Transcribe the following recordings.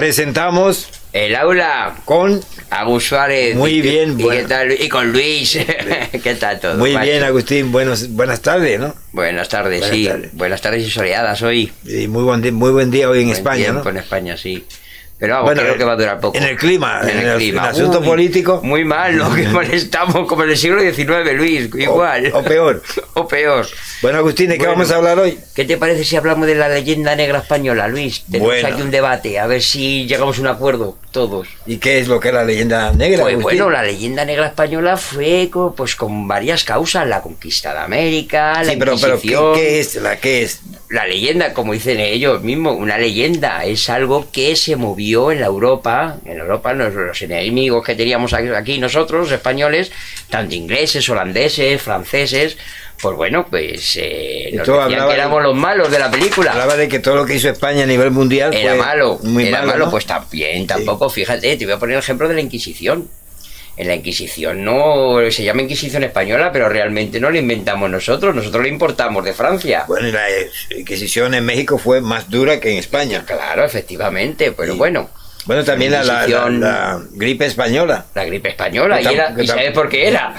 presentamos el aula con Agus Suárez. Muy bien, ¿Y bueno. qué tal? Y con Luis. ¿Qué tal todo? Muy macho? bien, Agustín. Buenas tardes, ¿no? Buenas tardes, Buenas sí. tardes. Buenas tardes y soleadas hoy. Y muy buen día hoy en Buen España, tiempo ¿no? en España, sí. Pero vamos, Bueno, creo que va a durar poco. En el clima, En el clima. en el asunto Uy, político. Muy mal, ¿no? Que mal estamos, como en el siglo XIX, Luis. Igual. O peor. O peor. Bueno, Agustín, ¿de qué Bueno. vamos a hablar hoy? ¿Qué te parece si hablamos de la leyenda negra española, Luis? Tenemos Bueno. aquí un debate, a ver si llegamos a un acuerdo todos. ¿Y qué es lo que es la leyenda negra, Pues Agustín? bueno, la leyenda negra española fue pues con varias causas, la conquista de América, la Sí, pero Inquisición. ¿qué es? La leyenda, como dicen ellos mismos, una leyenda es algo que se movió en la Europa. En Europa, los enemigos que teníamos aquí nosotros, los españoles, tanto ingleses, holandeses, franceses, pues bueno, pues nos todo decían hablaba que éramos los malos de la película. Hablaba de que todo lo que hizo España a nivel mundial Era fue malo, muy era malo, malo, ¿no? pues también, tampoco, fíjate, te voy a poner el ejemplo de la Inquisición. En la Inquisición no se llama Inquisición española, pero realmente no la inventamos nosotros la importamos de Francia. Bueno, y la Inquisición en México fue más dura que en España. Claro, efectivamente, pero Sí. bueno. Bueno, también la gripe española. La gripe española, Que ¿y sabes por qué era?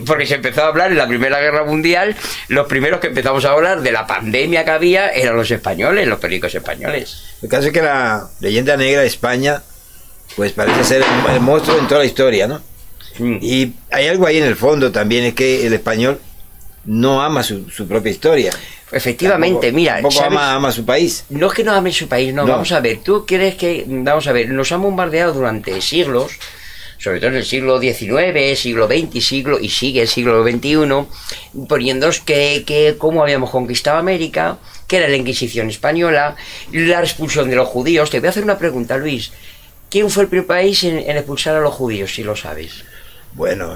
Porque se empezó a hablar en la Primera Guerra Mundial, los primeros que empezamos a hablar de la pandemia que había eran los españoles, los periódicos españoles. El caso es que la leyenda negra de España, pues parece ser el monstruo en toda la historia, ¿no? Y hay algo ahí en el fondo también, es que el español no ama su propia historia. Efectivamente, mira, tampoco ¿sabes? ama su país. No es que no ame su país, no, No. vamos a ver, tú crees que, vamos a ver, nos han bombardeado durante siglos, sobre todo en el siglo XIX, siglo XX, y sigue el siglo XXI, poniéndonos que cómo habíamos conquistado América, que era la Inquisición española, la expulsión de los judíos. Te voy a hacer una pregunta, Luis. ¿Quién fue el primer país en expulsar a los judíos, si lo sabes? Bueno,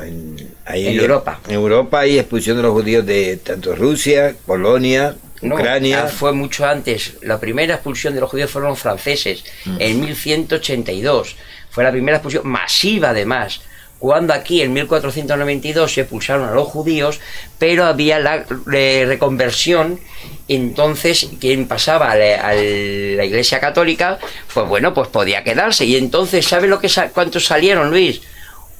ahí En Europa. En Europa hay expulsión de los judíos de tanto Rusia, Polonia, No, Ucrania. fue mucho antes. La primera expulsión de los judíos fueron los franceses, en 1182. Fue la primera expulsión masiva, además. Cuando aquí, en 1492, se expulsaron a los judíos, pero había la reconversión. Entonces, quien pasaba a la Iglesia Católica, pues bueno, pues podía quedarse. Y entonces, ¿sabes cuántos salieron, Luis?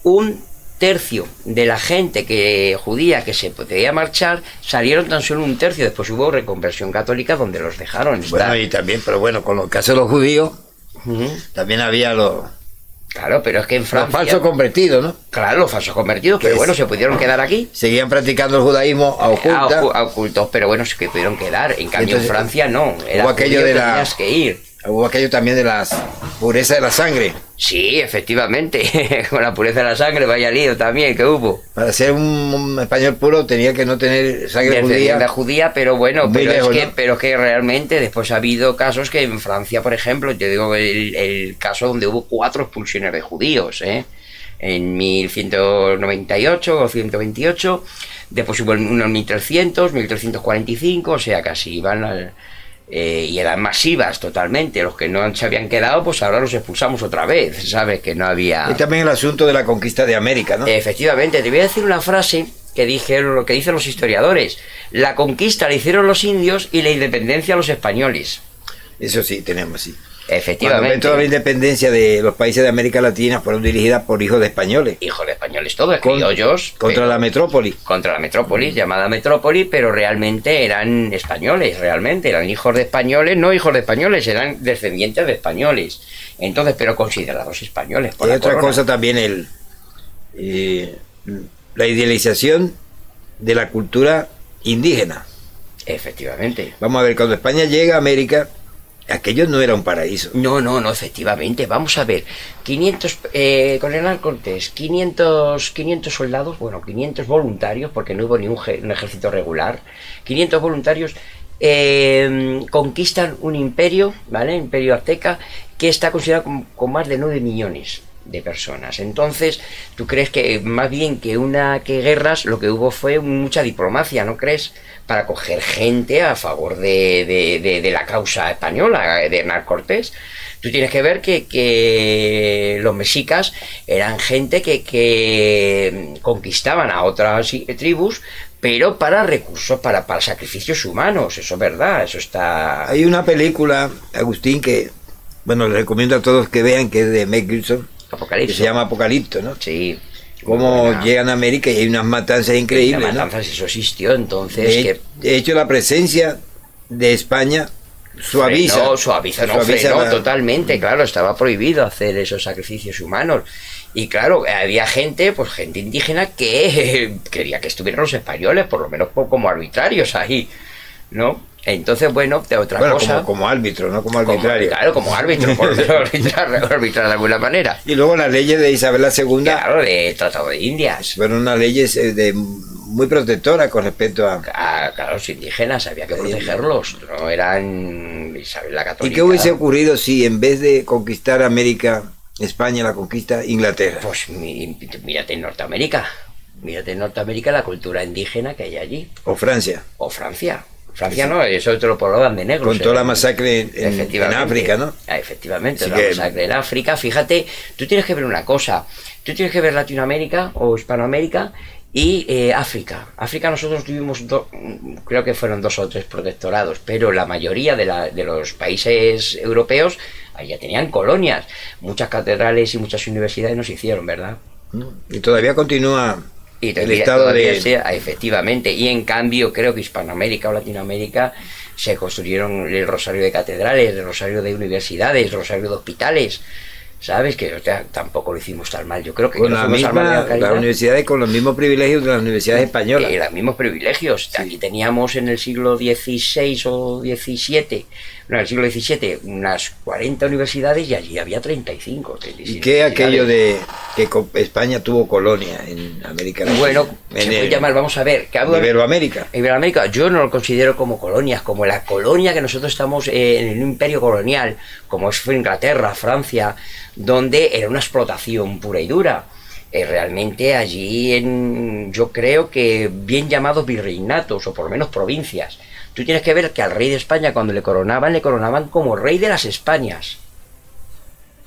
Un tercio de la gente judía que se podía marchar, salieron tan solo un tercio. Después hubo reconversión católica donde los dejaron estar. Bueno, y también, pero bueno, con lo que hacen los judíos, Ujú. también había los Claro, pero es que en Francia... falsos convertidos, ¿no? Claro, los falsos convertidos, pero es? bueno, se pudieron quedar aquí. Seguían practicando el judaísmo a oculta. A ocultos, pero bueno, se pudieron quedar. En cambio, Entonces, en Francia no. Era hubo aquello judío, de la- tenías que ir. Hubo aquello también de la pureza de la sangre. Sí, efectivamente. Con la pureza de la sangre, vaya lío también que hubo. Para ser un español puro tenía que no tener sangre Descendencia judía. judía, pero bueno, Muy lejos, ¿no? pero es que realmente después ha habido casos que en Francia, por ejemplo, te digo el caso donde hubo 4 expulsiones de judíos, en 1198 o 128, después hubo uno en 1300, 1345, o sea, casi iban y eran masivas totalmente. Los que no se habían quedado, pues ahora los expulsamos otra vez, ¿sabes? Que no había... Y también el asunto de la conquista de América, ¿no? Efectivamente, te voy a decir una frase que dijeron, lo que dicen los historiadores. La conquista la hicieron los indios y la independencia los españoles. Eso sí, tenemos, sí. Efectivamente. Toda la independencia de los países de América Latina fueron dirigidas por hijos de españoles. Hijos de españoles todos, Con- criollos. Contra pero- la metrópoli. Contra la metrópolis, llamada metrópoli, pero realmente eran españoles, realmente. Eran hijos de españoles, no hijos de españoles, eran descendientes de españoles. Entonces, pero considerados españoles. por Y la otra corona. cosa también, la idealización de la cultura indígena. Efectivamente. Vamos a ver, cuando España llega a América, aquello no era un paraíso. No, efectivamente. Vamos a ver. 500, con Hernán Cortés, 500 soldados, bueno, 500 voluntarios, porque no hubo ni un ejército regular. 500 voluntarios conquistan un imperio, ¿vale? Imperio azteca, que está considerado con más de 9 millones de personas. Entonces, ¿tú crees que más bien que guerras, lo que hubo fue mucha diplomacia, ¿no crees? Para coger gente a favor de la causa española, de Hernán Cortés. Tú tienes que ver que los mexicas eran gente que conquistaban a otras tribus, pero para recursos, para sacrificios humanos. Eso es verdad, eso está... Hay una película, Agustín, que bueno, les recomiendo a todos que vean, que es de Mel Gibson, que se llama Apocalipto, ¿no? Sí. Cómo llegan a América y hay unas matanzas increíbles, Las matanzas, ¿no? Eso existió, entonces... De hecho, la presencia de España suaviza. Frenó totalmente, claro, estaba prohibido hacer esos sacrificios humanos. Y claro, había gente, pues gente indígena que quería que estuvieran los españoles, por lo menos como arbitrarios ahí, ¿no? Entonces, bueno, de otra cosa... Como árbitro, no como arbitrario. Claro, como árbitro, por lo menos arbitrar de alguna manera. Y luego las leyes de Isabel II... Claro, de Tratado de Indias. Fueron unas leyes muy protectoras con respecto a... Claro, los indígenas, había que protegerlos, no eran Isabel la Católica. ¿Y qué hubiese ocurrido si en vez de conquistar América, España la conquista Inglaterra? Pues mírate en Norteamérica. Mírate en Norteamérica la cultura indígena que hay allí. O Francia. O Francia. Francia no, eso te lo poblaban de negros. Con toda la masacre en África, ¿no? Efectivamente, la masacre en África. Fíjate, tú tienes que ver una cosa. Tú tienes que ver Latinoamérica o Hispanoamérica y África. África nosotros tuvimos, creo que fueron 2 o 3 protectorados, pero la mayoría de los países europeos allá tenían colonias. Muchas catedrales y muchas universidades nos hicieron, ¿verdad? Y todavía continúa... Y el estado efectivamente, y en cambio creo que Hispanoamérica o Latinoamérica se construyeron el rosario de catedrales, el rosario de universidades, el rosario de hospitales, ¿sabes? Que tampoco lo hicimos tan mal. Yo creo que con las universidades con los mismos privilegios de las universidades españolas. Los mismos privilegios. Sí. Aquí teníamos en el siglo XVI o XVII, no, en el siglo XVII, unas 40 universidades y allí había 35. ¿Y qué aquello de que España tuvo colonia en América Latina? Bueno, se puede llamar, vamos a ver. Iberoamérica. Iberoamérica, yo no lo considero como colonias, como la colonia que nosotros estamos en el imperio colonial, como fue Inglaterra, Francia, donde era una explotación pura y dura. Realmente allí, yo creo que bien llamados virreinatos, o por lo menos provincias. Tú tienes que ver que al rey de España, cuando le coronaban como rey de las Españas.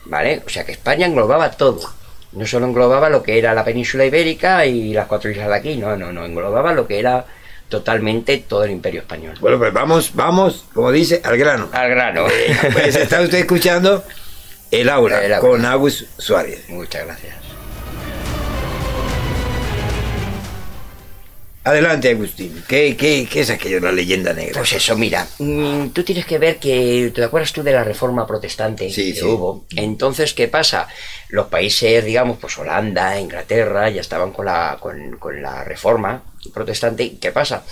¿Vale? O sea que España englobaba todo. No solo englobaba lo que era la península ibérica y las 4 islas de aquí, no, englobaba lo que era totalmente todo el imperio español. Bueno, pues vamos, como dice, al grano. Al grano. Pues está usted escuchando El Aura, con Agus Suárez. Muchas gracias. Adelante, Agustín. ¿Qué es aquello de la leyenda negra? Pues eso, mira, tú tienes que ver que, ¿te acuerdas tú de la reforma protestante que hubo? Entonces, ¿qué pasa? Los países, digamos, pues Holanda, Inglaterra, ya estaban con la reforma protestante. ¿Qué pasa?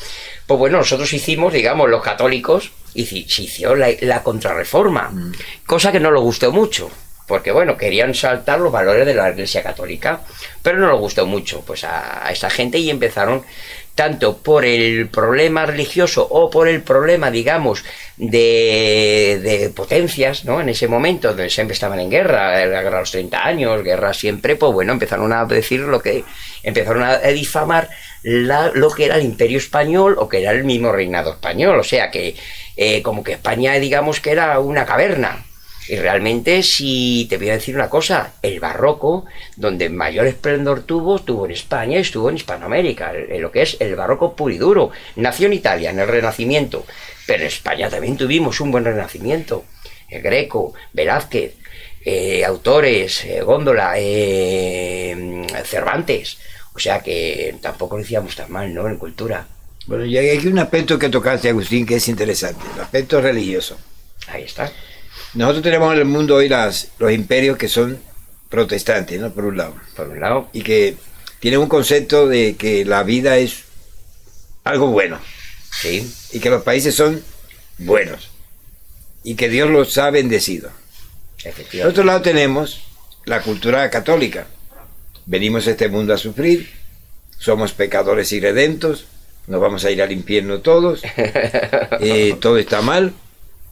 Pues bueno, nosotros hicimos, digamos, los católicos, se hizo la contrarreforma, cosa que no les gustó mucho. Porque, bueno, querían saltar los valores de la Iglesia Católica, pero no les gustó mucho pues a esta gente y empezaron, tanto por el problema religioso o por el problema, digamos, de potencias, ¿no? En ese momento, donde siempre estaban en guerra, la guerra de los 30 años, guerra siempre, pues bueno, empezaron a decir empezaron a difamar lo que era el Imperio Español o que era el mismo reinado español, o sea que como que España, digamos, que era una caverna. Y realmente, si te voy a decir una cosa, el barroco, donde mayor esplendor tuvo en España y estuvo en Hispanoamérica, en lo que es el barroco puro y duro. Nació en Italia, en el Renacimiento, pero en España también tuvimos un buen Renacimiento. El Greco, Velázquez, autores, Góndola, Cervantes. O sea que tampoco lo hacíamos tan mal, ¿no?, en cultura. Bueno, y hay aquí un aspecto que tocaste, Agustín, que es interesante, el aspecto religioso. Ahí está. Nosotros tenemos en el mundo hoy los imperios que son protestantes, ¿no? Por un lado. Por un lado. Y que tienen un concepto de que la vida es algo bueno. Sí. Y que los países son buenos. Y que Dios los ha bendecido. Efectivamente. Por otro lado tenemos la cultura católica. Venimos a este mundo a sufrir, somos pecadores irredentos, nos vamos a ir al infierno todos, todo está mal.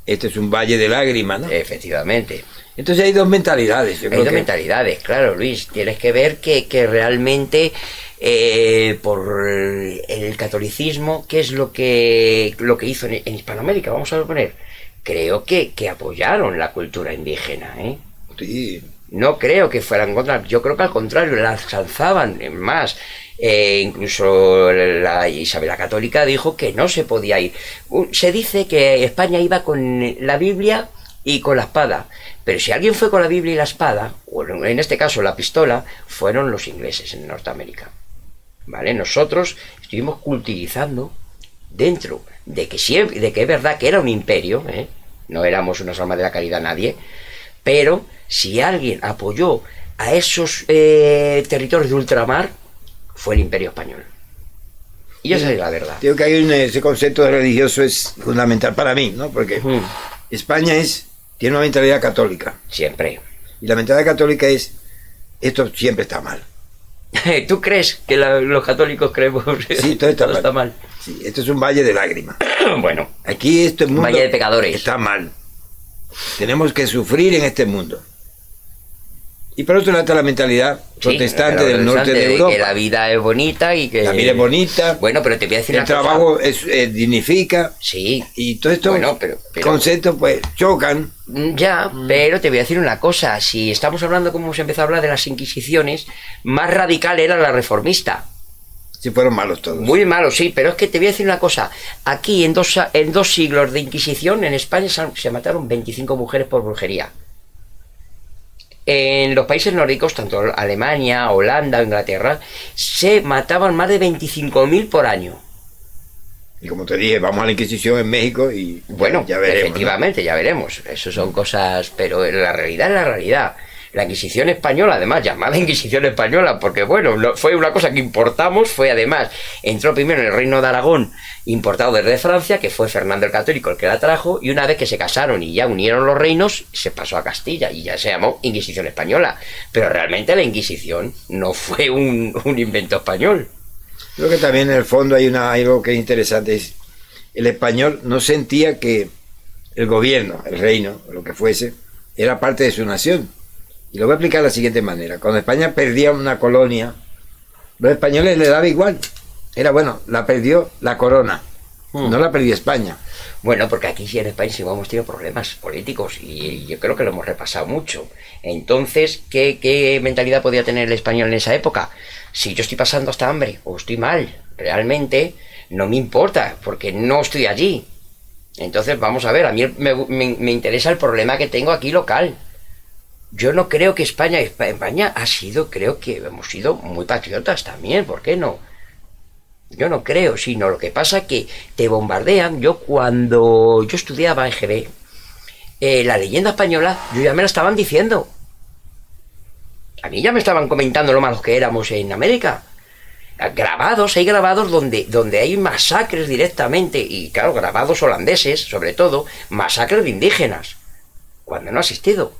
Este es un valle de lágrimas, ¿no? Efectivamente. Entonces hay dos mentalidades. Hay dos mentalidades, claro, Luis. Tienes que ver que realmente por el catolicismo, ¿qué es lo que hizo en Hispanoamérica? Vamos a poner. Creo que apoyaron la cultura indígena, ¿eh? Sí. No creo que fueran contra. Yo creo que al contrario, la alzaban más. Incluso la Isabel la Católica dijo que no se podía ir. Se dice que España iba con la Biblia y con la espada. Pero si alguien fue con la Biblia y la espada, o en este caso la pistola, fueron los ingleses en Norteamérica. ¿Vale? Nosotros estuvimos cultivizando dentro de que siempre, de que es verdad que era un imperio, no éramos unas almas de la caridad nadie, pero si alguien apoyó a esos territorios de ultramar, fue el Imperio Español. Y esa es la verdad. Digo que hay ese concepto de religioso es fundamental para mí, ¿no? Porque España tiene una mentalidad católica. Siempre. Y la mentalidad católica es, esto siempre está mal. ¿Tú crees que los católicos creemos que sí, todo está mal? Sí, esto es un valle de lágrimas. Bueno, aquí este mundo valle de pecadores. Está mal. Tenemos que sufrir en este mundo. Y por otro lado está la mentalidad protestante del norte de Europa. Que la vida es bonita y que... La vida es bonita. Bueno, pero te voy a decir el trabajo dignifica. Sí. Y todo esto, bueno, conceptos pues chocan. Ya, pero te voy a decir una cosa. Si estamos hablando, como se empezó a hablar de las Inquisiciones, más radical era la reformista. Sí, fueron malos todos. Muy malos, sí, pero es que te voy a decir una cosa. Aquí, en dos siglos de Inquisición, en España se mataron 25 mujeres por brujería. En los países nórdicos, tanto Alemania, Holanda o Inglaterra, se mataban más de 25.000 por año. Y como te dije, vamos a la Inquisición en México y bueno, ya veremos. Efectivamente, ¿no? Ya veremos. Eso son cosas, pero la realidad es la realidad. La Inquisición española, además, llamada Inquisición española, porque bueno, fue una cosa que importamos, fue además, entró primero en el Reino de Aragón, importado desde Francia, que fue Fernando el Católico el que la trajo, y una vez que se casaron y ya unieron los reinos, se pasó a Castilla y ya se llamó Inquisición española. Pero realmente la Inquisición no fue un invento español. Creo que también en el fondo hay algo que es interesante, es el español no sentía que el gobierno, el reino, lo que fuese, era parte de su nación. Y lo voy a explicar de la siguiente manera. Cuando España perdía una colonia, los españoles le daba igual. Era bueno, la perdió la corona, no la perdió España. Bueno, porque aquí sí en España sí hemos tenido problemas políticos y yo creo que lo hemos repasado mucho. Entonces, ¿qué mentalidad podía tener el español en esa época? Si yo estoy pasando hasta hambre o estoy mal, realmente no me importa, porque no estoy allí. Entonces, vamos a ver, a mí me interesa el problema que tengo aquí local. Yo no creo que España creo que hemos sido muy patriotas también, ¿por qué no? Yo no creo, sino lo que pasa es que te bombardean. Cuando yo estudiaba en GB, la leyenda española, yo ya me la estaban diciendo. A mí ya me estaban comentando lo malos que éramos en América. Hay grabados donde hay masacres directamente, y claro, grabados holandeses, sobre todo, masacres de indígenas, cuando no ha existido.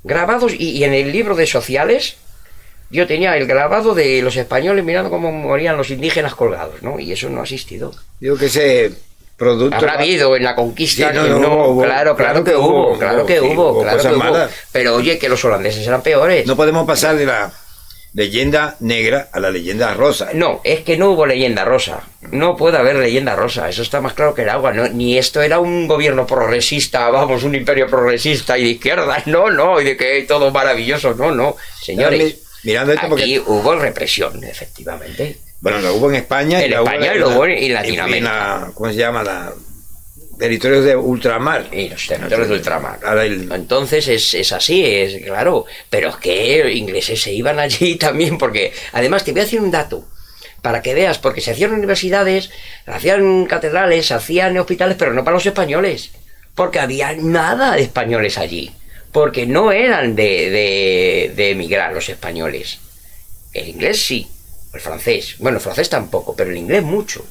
Grabados, y en el libro de sociales yo tenía el grabado de los españoles mirando cómo morían los indígenas colgados, ¿no? Y eso no ha existido. Digo que ese producto... Habrá habido en la conquista, sí, hubo, claro que hubo. Pero oye, que los holandeses eran peores. No podemos pasar de la leyenda negra a la leyenda rosa. No, es que no hubo leyenda rosa. No puede haber leyenda rosa. Eso está más claro que el agua. No, ni esto era un gobierno progresista, vamos, un imperio progresista y de izquierda. No, y de que todo maravilloso. No, señores. Mirando esto aquí hubo represión, efectivamente. Bueno, lo hubo en España. En España y lo hubo en Latinoamérica. ¿Cómo se llama? Territorios de ultramar. Y los territorios de ultramar. Entonces es así, es claro. Pero es que ingleses se iban allí también, porque además te voy a decir un dato, para que veas, porque se hacían universidades, se hacían catedrales, se hacían hospitales, pero no para los españoles, porque había nada de españoles allí, porque no eran de emigrar los españoles. El inglés sí, el francés, bueno, el francés tampoco, pero el inglés mucho.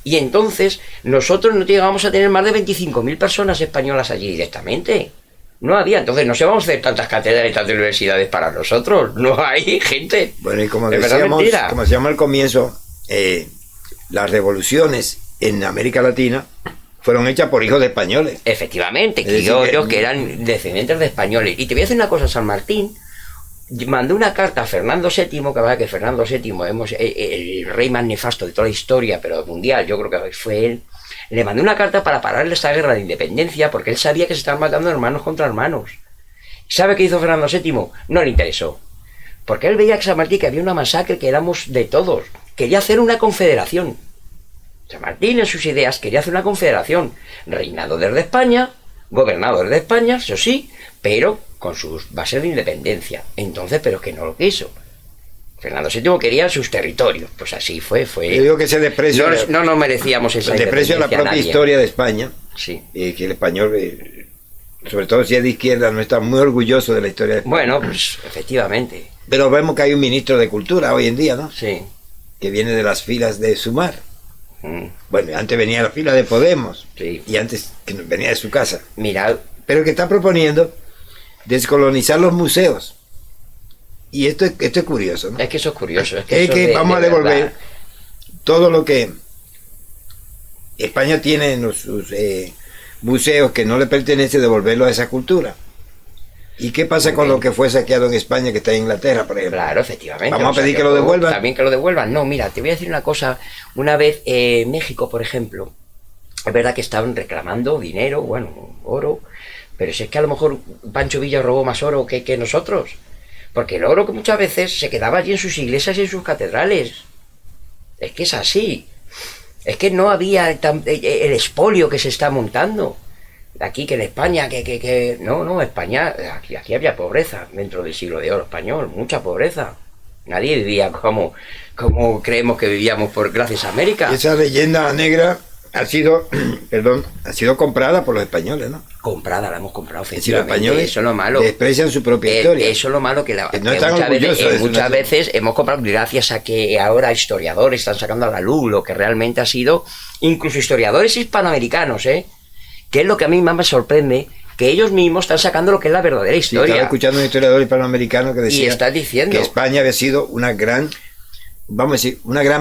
Y entonces nosotros no llegábamos a tener más de 25.000 personas españolas allí directamente. No había, entonces no se vamos a hacer tantas catedrales y tantas universidades para nosotros. No hay gente. Bueno, y como decíamos al comienzo, las revoluciones en América Latina fueron hechas por hijos de españoles. Efectivamente, criollos que eran descendientes de españoles. Y te voy a decir una cosa, San Martín mandó una carta a Fernando VII, que Fernando VII, el rey más nefasto de toda la historia, pero mundial, yo creo que fue él. Le mandó una carta para pararle esta guerra de independencia, porque él sabía que se estaban matando hermanos contra hermanos. ¿Sabe qué hizo Fernando VII? No le interesó. Porque él veía que San Martín, que había una masacre, que éramos de todos. Quería hacer una confederación. San Martín, en sus ideas, quería hacer una confederación. Reinado desde España, gobernador de España, eso sí, pero con sus bases de independencia. Entonces, pero es que no lo quiso. Fernando VII quería sus territorios, pues así fue. Yo digo que ese desprecio... No nos merecíamos esa desprecio a la propia historia de España, sí. Que el español, sobre todo si es de izquierda, no está muy orgulloso de la historia de España. Bueno, pues efectivamente. Pero vemos que hay un ministro de Cultura hoy en día, ¿no? Sí. Que viene de las filas de Sumar. Mm. Bueno, antes venía la fila de Podemos. Sí. Y antes que venía de su casa. Mira... Pero que está proponiendo descolonizar los museos. Y esto es curioso, ¿no? Es que eso es curioso. Es que vamos a devolver verdad. todo lo que España tiene en sus museos que no le pertenece, devolverlo a esa cultura. ¿Y qué pasa con lo que fue saqueado en España, que está en Inglaterra, por ejemplo? Claro, efectivamente. Vamos a pedir que lo devuelvan. También que lo devuelvan. No, mira, te voy a decir una cosa. Una vez México, por ejemplo, es verdad que estaban reclamando dinero, bueno, oro, pero si es que a lo mejor Pancho Villa robó más oro que nosotros. Porque el oro que muchas veces se quedaba allí en sus iglesias y en sus catedrales. Es que es así. Es que no había el expolio que se está montando. Aquí que en España, No, España, aquí había pobreza dentro del siglo de oro español, mucha pobreza. Nadie vivía como creemos que vivíamos gracias a América. Y esa leyenda negra ha sido comprada por los españoles, ¿no? La hemos comprado, es decir, los españoles eso es lo malo. Desprecian su propia historia. Eso es lo malo que no están orgullosos. Muchas veces hemos comprado gracias a que ahora historiadores están sacando a la luz lo que realmente ha sido, incluso historiadores hispanoamericanos, que es lo que a mí más me sorprende, que ellos mismos están sacando lo que es la verdadera historia. Sí, estaba escuchando a un historiador hispanoamericano que decía que España había sido una gran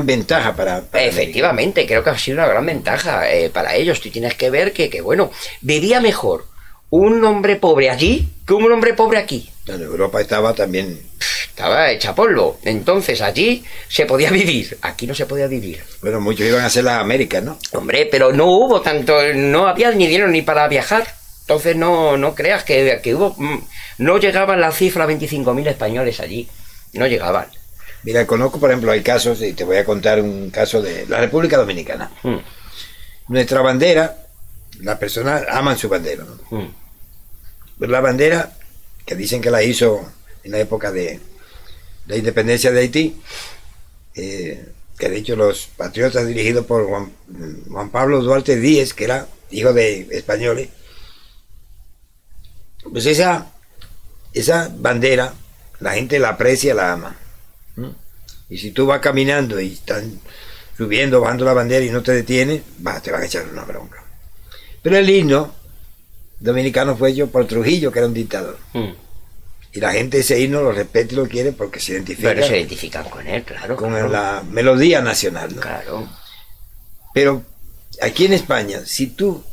ventaja para efectivamente, creo que ha sido una gran ventaja para ellos. Tú tienes que ver que bueno, vivía mejor un hombre pobre allí que un hombre pobre aquí. En Europa estaba hecha polvo. Entonces allí se podía vivir, aquí no se podía vivir. Bueno, muchos iban a hacer las Américas, ¿no? Hombre, pero no hubo tanto, no había ni dinero ni para viajar. Entonces no creas que hubo, no llegaban la cifra 25.000 españoles allí, no llegaban. Mira, conozco, por ejemplo, hay casos, y te voy a contar un caso de la República Dominicana. Nuestra bandera, las personas aman su bandera, ¿no? Pero la bandera, que dicen que la hizo en la época de la independencia de Haití, que de hecho los patriotas dirigidos por Juan Pablo Duarte Díez, que era hijo de españoles, pues esa bandera, la gente la aprecia, la ama. Y si tú vas caminando y están subiendo, bajando la bandera y no te detienes, te van a echar una bronca. Pero el himno dominicano fue hecho por Trujillo, que era un dictador. Y la gente ese himno lo respeta y lo quiere porque se identifica. Pero se identifican con él, claro. Con la melodía nacional, ¿no? Claro. Pero aquí en España, si tú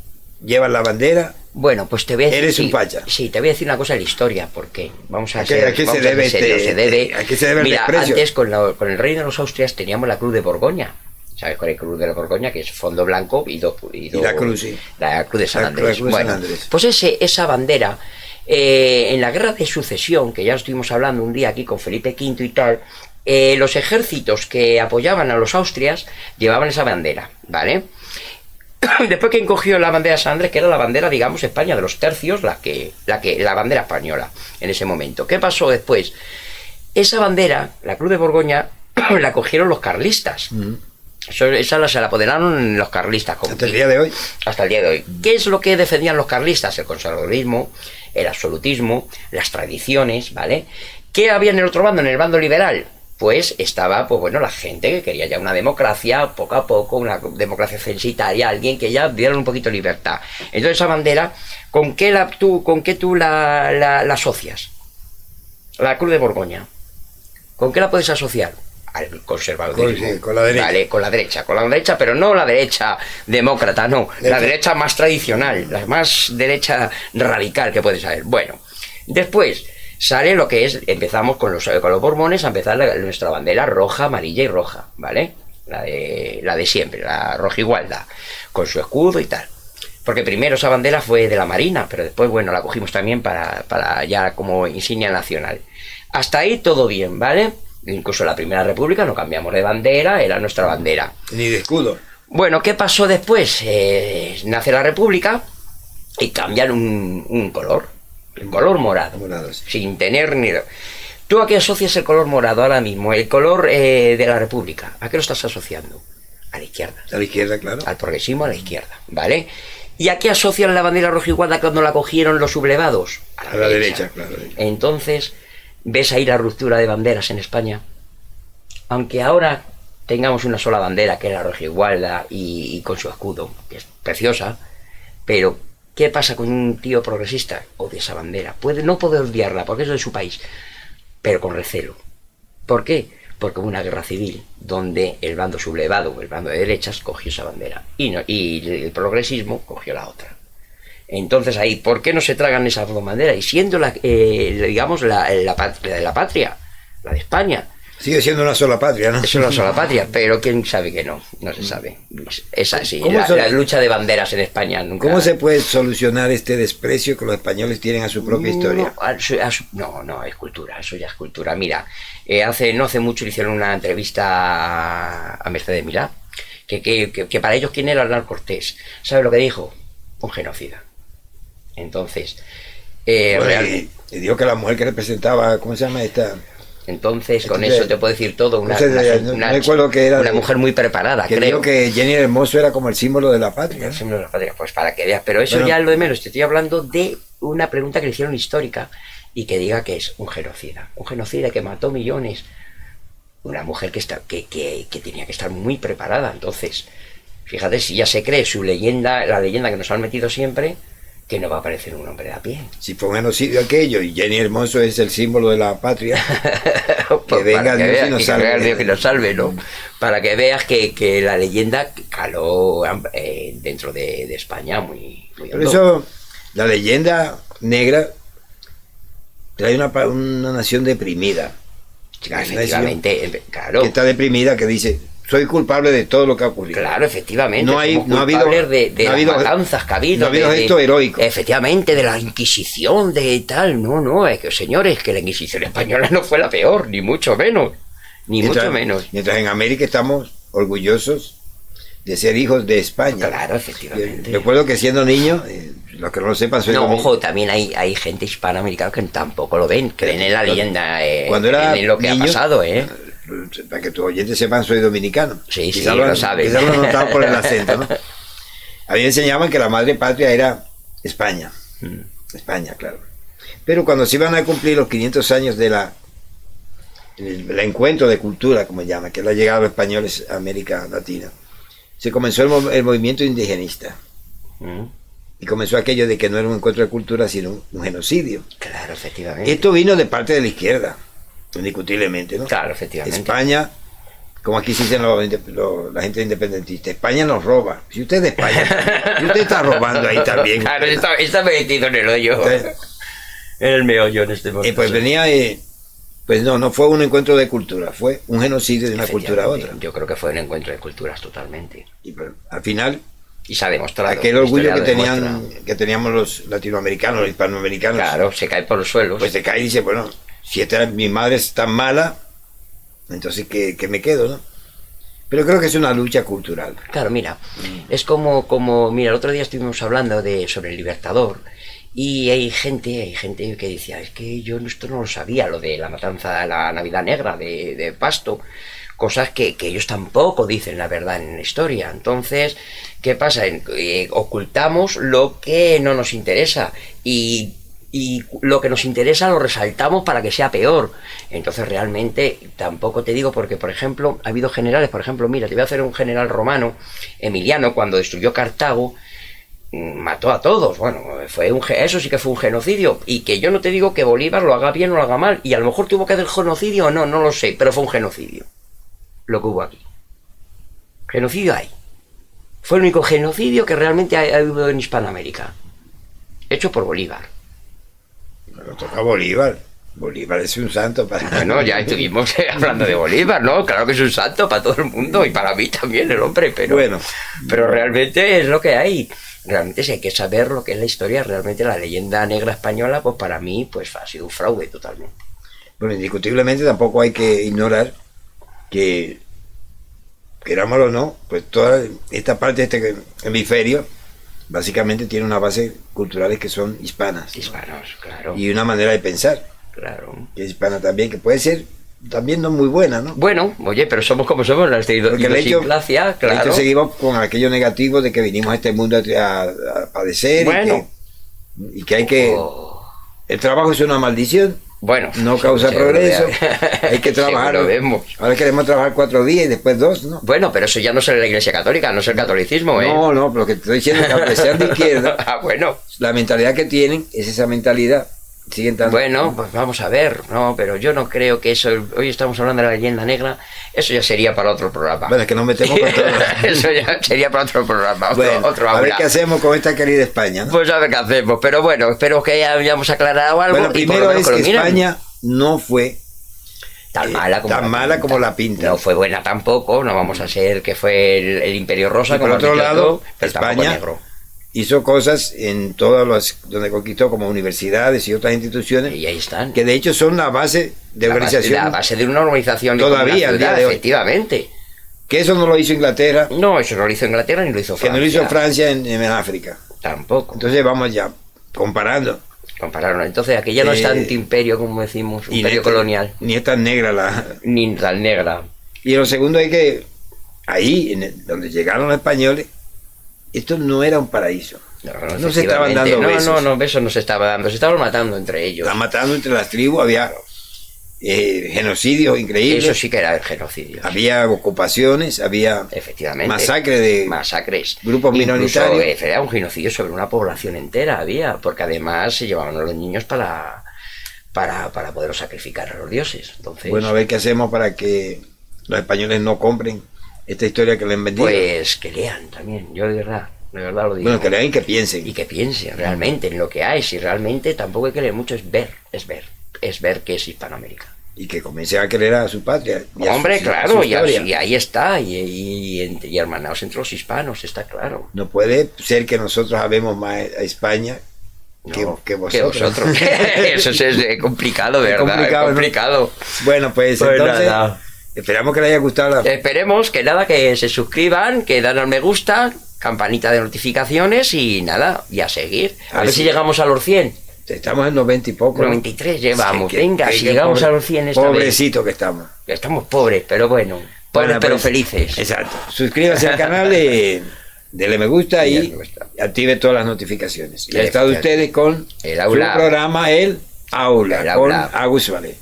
llevas la bandera, bueno, pues te voy a decir... Eres un facha. Sí, te voy a decir una cosa de la historia, porque vamos a ¿A qué se debe el desprecio? Antes, con el reino de los Austrias, teníamos la Cruz de Borgoña. ¿Sabes cuál es la Cruz de la Borgoña? Que es fondo blanco y la cruz, sí. La Cruz de San Andrés. San Andrés. Pues esa bandera, en la Guerra de Sucesión, que ya estuvimos hablando un día aquí con Felipe V y tal, los ejércitos que apoyaban a los Austrias llevaban esa bandera, ¿vale? Después que encogió la bandera de San Andrés, que era la bandera, digamos, España de los tercios, la bandera española en ese momento. ¿Qué pasó después? Esa bandera, la Cruz de Borgoña, la cogieron los carlistas. Esa se la apoderaron los carlistas. ¿Hasta el día de hoy? Hasta el día de hoy. ¿Qué es lo que defendían los carlistas? El conservadurismo, el absolutismo, las tradiciones, ¿vale? ¿Qué había en el otro bando, en el bando liberal? Pues estaba, pues bueno, la gente que quería ya una democracia, poco a poco, una democracia censitaria, alguien que ya diera un poquito de libertad. Entonces esa bandera, ¿con qué tú la asocias? La Cruz de Borgoña. ¿Con qué la puedes asociar? Al conservadurismo. Con la derecha. Vale, con la derecha, pero no la derecha demócrata, no. La derecha más tradicional, la más derecha radical que puedes saber. Bueno, después sale lo que es, empezamos con los borbones a empezar nuestra bandera roja, amarilla y roja, ¿vale? La de siempre, la roja igualdad, con su escudo y tal. Porque primero esa bandera fue de la Marina, pero después, bueno, la cogimos también para ya como insignia nacional. Hasta ahí todo bien, ¿vale? Incluso en la Primera República no cambiamos de bandera, era nuestra bandera. Ni de escudo. Bueno, ¿qué pasó después? Nace la República. y cambian un color, el color morado, Sí. sin tener ni... ¿Tú a qué asocias el color morado ahora mismo? El color de la República, ¿a qué lo estás asociando? A la izquierda. A la izquierda, claro. Al progresismo, a la izquierda, ¿vale? ¿Y a qué asocian la bandera rojigualda cuando la cogieron los sublevados? A la derecha, claro. Entonces, ¿ves ahí la ruptura de banderas en España? Aunque ahora tengamos una sola bandera, que es la rojigualda, y con su escudo, que es preciosa, pero ¿qué pasa con un tío progresista? Odia esa bandera. No puede odiarla, porque es de su país, pero con recelo. ¿Por qué? Porque hubo una guerra civil donde el bando sublevado, el bando de derechas, cogió esa bandera y el progresismo cogió la otra. Entonces ahí, ¿por qué no se tragan esas dos banderas? Y siendo digamos la patria, la de España, sigue siendo una sola patria, ¿no? es una sola patria, pero quién sabe que no se sabe. Es así, ¿Cómo la lucha de banderas en España nunca... ¿Cómo se puede solucionar este desprecio que los españoles tienen a su propia historia? No, es cultura, eso ya es cultura. Mira, no hace mucho le hicieron una entrevista a Mercedes Milá, que para ellos quién era Hernán Cortés. ¿Sabe lo que dijo? Un genocida. Entonces, Y dijo que la mujer que representaba, ¿cómo se llama esta? Entonces, con eso te puedo decir todo. Una recuerdo que era una mujer muy preparada, que creo. dijo que Jenny Hermoso era como el símbolo de la patria. El símbolo de la patria, pues para que veas. Pero eso ya es lo de menos. Te estoy hablando de una pregunta que le hicieron histórica y que diga que es un genocida. Un genocida que mató millones. Una mujer que tenía que estar muy preparada. Entonces, fíjate, si ya se cree su leyenda, la leyenda que nos han metido siempre, que no va a aparecer un hombre de a pie. Si fue un genocidio aquello y Jenny Hermoso es el símbolo de la patria, pues que venga Dios y nos salve. Que nos salve, ¿no? Para que veas que la leyenda caló dentro de España muy Por hondo. eso la leyenda negra trae una nación deprimida. Efectivamente, claro. Que está deprimida, que dice, soy culpable de todo lo que ha ocurrido. Claro, efectivamente. No ha habido las matanzas que ha habido. No ha habido gesto heroico. Efectivamente, de la Inquisición, de tal. No, es que, señores, que la Inquisición española no fue la peor, ni mucho menos. Mucho menos. Mientras en América estamos orgullosos de ser hijos de España. Claro, efectivamente. Recuerdo que siendo niño, los que no lo sepan, soy ojo, también hay gente hispanoamericana que tampoco lo ven, creen en la leyenda, cuando era en lo que niño, ha pasado, Para que tus oyentes sepan, soy dominicano. Sí, quizás lo saben. Quizás lo notaban por el acento, ¿no? A mí me enseñaban que la madre patria era España. España, claro. Pero cuando se iban a cumplir los 500 años de el encuentro de cultura, como se llama, que es la llegada de los españoles a América Latina, se comenzó el movimiento indigenista. Y comenzó aquello de que no era un encuentro de cultura, sino un genocidio. Claro, efectivamente. Esto vino de parte de la izquierda, indiscutiblemente, ¿no? Claro, efectivamente. España, como aquí se dicen la gente independentista, España nos roba. Si usted es de España, y usted está robando ahí también. Claro, está metido en el hoyo. Entonces, en el meollo en este momento. Pues venía, pues no fue un encuentro de cultura, fue un genocidio de una cultura a otra. Yo creo que fue un encuentro de culturas totalmente. Y pues, al final, y se ha demostrado. Aquel orgullo que teníamos los latinoamericanos, los hispanoamericanos. Claro, se cae por los suelos. Pues se cae y dice, bueno, si mi madre es tan mala, entonces ¿qué me quedo, no? Pero creo que es una lucha cultural. Claro, mira, es como mira, el otro día estuvimos hablando sobre el Libertador, y hay gente que decía, es que yo esto no lo sabía, lo de la matanza, la Navidad Negra de Pasto, cosas que ellos tampoco dicen la verdad en la historia. Entonces, ¿qué pasa? Ocultamos lo que no nos interesa y lo que nos interesa lo resaltamos para que sea peor. Entonces realmente tampoco te digo, porque por ejemplo ha habido generales, por ejemplo, mira, te voy a hacer un general romano, Emiliano, cuando destruyó Cartago, mató a todos. Bueno, eso sí que fue un genocidio, y que yo no te digo que Bolívar lo haga bien o lo haga mal, y a lo mejor tuvo que hacer genocidio o no lo sé, pero fue un genocidio lo que hubo aquí. Genocidio hay. Fue el único genocidio que realmente ha habido en Hispanoamérica, hecho por Bolívar. Pero toca Bolívar. Bolívar es un santo para... Bueno, ya estuvimos hablando de Bolívar, ¿no? Claro que es un santo para todo el mundo y para mí también, el hombre, pero realmente es lo que hay. Realmente si hay que saber lo que es la historia, realmente la leyenda negra española, pues para mí pues ha sido un fraude totalmente. Bueno, indiscutiblemente tampoco hay que ignorar que, querámoslo o no, pues toda esta parte de este hemisferio básicamente tiene unas bases culturales que son hispanas, ¿no? Hispanos, claro. Y una manera de pensar, Claro. que es hispana también, que puede ser también no muy buena, ¿no? Bueno, oye, pero somos como somos, la Porque el hecho, idiosincrasia, claro. seguimos con aquello negativo de que vinimos a este mundo a padecer, Bueno. y que hay que... Oh, El trabajo es una maldición, bueno. no causa seguro progreso, que- hay que trabajar. seguro vemos. Ahora queremos trabajar 4 días y después 2, ¿no? Bueno, pero eso ya no es la Iglesia Católica, no es el catolicismo, ¿eh? No, no, pero lo que te estoy diciendo es que aunque sean de izquierda, Ah, bueno. la mentalidad que tienen es esa mentalidad. Siguen tan... Bueno, pues vamos a ver, no, pero yo no creo que eso, hoy estamos hablando de la leyenda negra, eso ya sería para otro programa. Bueno, es que nos metemos con todo. Eso ya sería para otro programa, Bueno, otro a ver aula. qué hacemos con esta querida España, ¿no? Pues a ver qué hacemos, pero bueno, espero que hayamos aclarado algo. Bueno, y por lo primero menos es que lo que miren. España no fue Tan mala como tan mala como la pinta. No fue buena tampoco, no vamos a ser que fue el Imperio Rosa, Y por como otro has dicho lado, tú, pero tampoco España negro. hizo cosas en todas las donde conquistó, como universidades y otras instituciones, Y ahí están. que de hecho son la base de organización. La base de una organización Todavía, al día de hoy. efectivamente. Que eso no lo hizo Inglaterra, No, eso no lo hizo Inglaterra ni lo hizo que Francia. no lo hizo Francia en África. Tampoco. Entonces vamos ya comparando. Compararon. Entonces, aquella no es tanto imperio como decimos, Y imperio colonial, Ni es tan negra la... ni tan negra. Y lo segundo es que ahí, donde llegaron los españoles, esto no era un paraíso. No se estaban dando efectivamente. besos. No, besos no se estaban dando, se estaban matando entre ellos. Estaban matando entre las tribus, había genocidios increíbles. Eso sí que era el genocidio. Había ocupaciones, había Efectivamente. masacre de Masacres. grupos Incluso, minoritarios. era un genocidio sobre una población entera, había, porque además se llevaban a los niños para poderlos sacrificar a los dioses. Entonces, Bueno, a ver qué hacemos para que los españoles no compren esta historia que le han vendido. pues que lean también, yo de verdad lo digo. Bueno, que lean y que piensen. Y que piensen realmente en lo que hay, si realmente tampoco hay que leer mucho, es ver qué es Hispanoamérica. Y que comiencen a querer a su patria. Y a Hombre, su claro, historia. y ahí está, y hermanados entre los hispanos, está claro. No puede ser que nosotros sabemos más a España que No, vosotros. Eso es complicado, de Es verdad, complicado, ¿no? complicado. Bueno, pues Pues entonces nada. esperamos que les haya gustado la... Esperemos que nada, que se suscriban, que dan al me gusta, campanita de notificaciones y nada, y a seguir. A ver si llegamos a los 100. Estamos en 90 y poco. 93 llevamos, Sí, venga, si llegamos a los 100 esta vez. Pobrecito que estamos. Estamos pobres, pero bueno, pobres Bueno, pero pues, felices. Exacto. Suscríbase al canal, dele me gusta Y y me gusta. active todas las notificaciones. Y Sí, ha estado efectivamente. ustedes con El Aula. su programa El Aula, El con Aula. Agus Vale.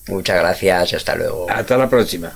Muchas gracias, hasta luego. Hasta la próxima.